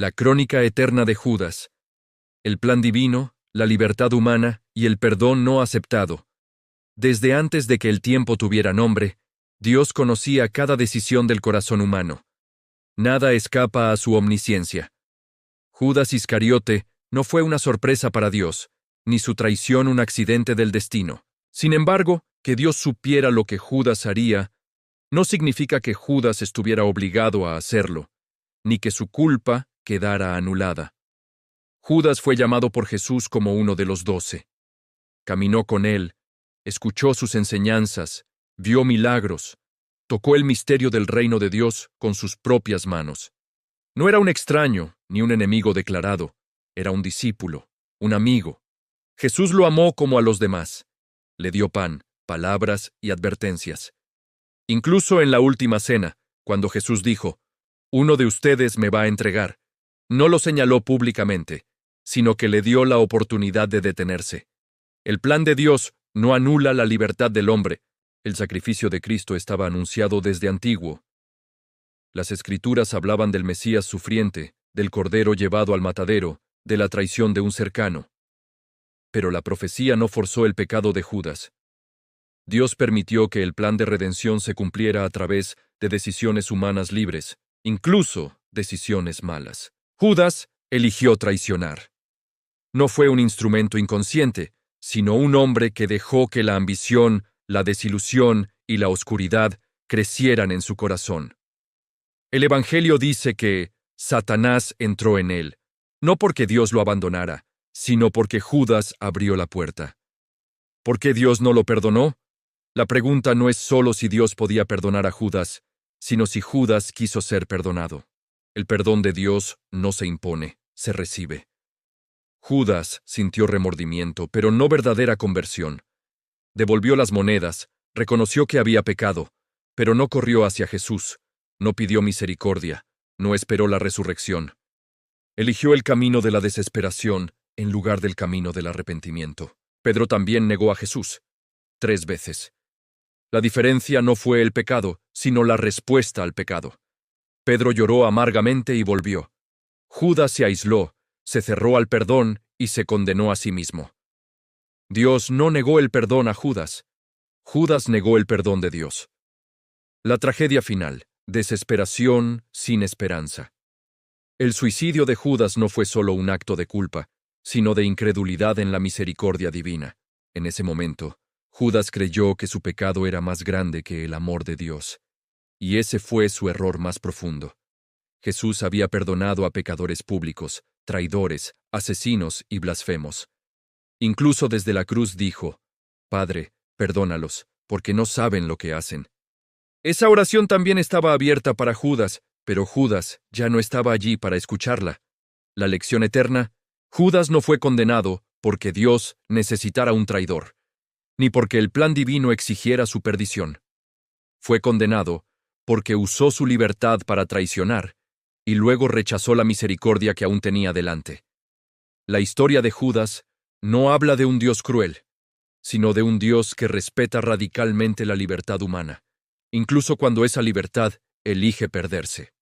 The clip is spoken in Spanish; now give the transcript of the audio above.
La crónica eterna de Judas. El plan divino, la libertad humana y el perdón no aceptado. Desde antes de que el tiempo tuviera nombre, Dios conocía cada decisión del corazón humano. Nada escapa a su omnisciencia. Judas Iscariote no fue una sorpresa para Dios, ni su traición un accidente del destino. Sin embargo, que Dios supiera lo que Judas haría, no significa que Judas estuviera obligado a hacerlo, ni que su culpa quedara anulada. Judas fue llamado por Jesús como uno de los 12. Caminó con él, escuchó sus enseñanzas, vio milagros, tocó el misterio del reino de Dios con sus propias manos. No era un extraño ni un enemigo declarado, era un discípulo, un amigo. Jesús lo amó como a los demás. Le dio pan, palabras y advertencias. Incluso en la última cena, cuando Jesús dijo, «Uno de ustedes me va a entregar», no lo señaló públicamente, sino que le dio la oportunidad de detenerse. El plan de Dios no anula la libertad del hombre. El sacrificio de Cristo estaba anunciado desde antiguo. Las Escrituras hablaban del Mesías sufriente, del Cordero llevado al matadero, de la traición de un cercano. Pero la profecía no forzó el pecado de Judas. Dios permitió que el plan de redención se cumpliera a través de decisiones humanas libres, incluso decisiones malas. Judas eligió traicionar. No fue un instrumento inconsciente, sino un hombre que dejó que la ambición, la desilusión y la oscuridad crecieran en su corazón. El Evangelio dice que Satanás entró en él, no porque Dios lo abandonara, sino porque Judas abrió la puerta. ¿Por qué Dios no lo perdonó? La pregunta no es solo si Dios podía perdonar a Judas, sino si Judas quiso ser perdonado. El perdón de Dios no se impone, se recibe. Judas sintió remordimiento, pero no verdadera conversión. Devolvió las monedas, reconoció que había pecado, pero no corrió hacia Jesús, no pidió misericordia, no esperó la resurrección. Eligió el camino de la desesperación en lugar del camino del arrepentimiento. Pedro también negó a Jesús 3 veces. La diferencia no fue el pecado, sino la respuesta al pecado. Pedro lloró amargamente y volvió. Judas se aisló, se cerró al perdón y se condenó a sí mismo. Dios no negó el perdón a Judas. Judas negó el perdón de Dios. La tragedia final, desesperación sin esperanza. El suicidio de Judas no fue solo un acto de culpa, sino de incredulidad en la misericordia divina. En ese momento, Judas creyó que su pecado era más grande que el amor de Dios. Y ese fue su error más profundo. Jesús había perdonado a pecadores públicos, traidores, asesinos y blasfemos. Incluso desde la cruz dijo, «Padre, perdónalos, porque no saben lo que hacen». Esa oración también estaba abierta para Judas, pero Judas ya no estaba allí para escucharla. La lección eterna: Judas no fue condenado porque Dios necesitara un traidor, ni porque el plan divino exigiera su perdición. Fue condenado porque usó su libertad para traicionar y luego rechazó la misericordia que aún tenía delante. La historia de Judas no habla de un Dios cruel, sino de un Dios que respeta radicalmente la libertad humana, incluso cuando esa libertad elige perderse.